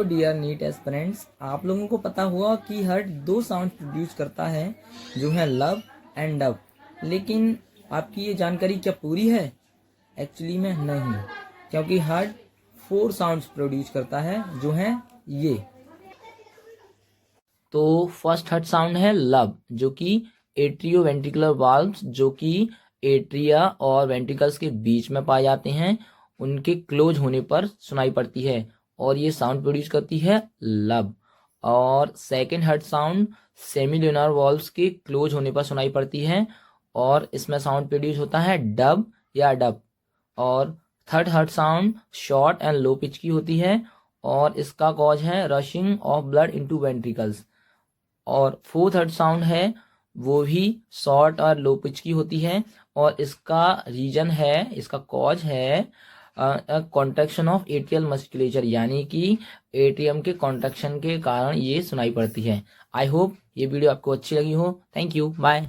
Hello dear NEET aspirants, आप लोगों को पता हुआ कि हार्ट दो साउंड प्रोड्यूस करता है जो है लब एंड डब। लेकिन आपकी ये जानकारी क्या पूरी है? एक्चुअली में नहीं, क्योंकि हार्ट 4 साउंड्स प्रोड्यूस करता है जो है ये। तो फर्स्ट हार्ट साउंड है लब, जो कि एट्रियो वेंट्रिकुलर वाल्व्स, जो कि एट्रिया और वेंट्रिकल्स के बीच में पाए जाते हैं, उनके क्लोज होने पर सुनाई पड़ती है और ये साउंड प्रोड्यूस करती है लब। और second heart sound semilunar valves के क्लोज होने पर सुनाई पड़ती है और इसमें साउंड प्रोड्यूस होता है डब या डब। और third heart sound short and low pitch की होती है और इसका कॉज है rushing of blood into ventricles. और फोर्थ हार्ट साउंड है वो भी शॉर्ट और लो पिच की होती है और इसका रीजन है, इसका कॉज है कॉन्ट्रैक्शन ऑफ एट्रियल मस्कुलेचर, यानी कि एट्रियम के कॉन्ट्रैक्शन के कारण ये सुनाई पड़ती है। आई होप ये वीडियो आपको अच्छी लगी हो। Thank you, bye.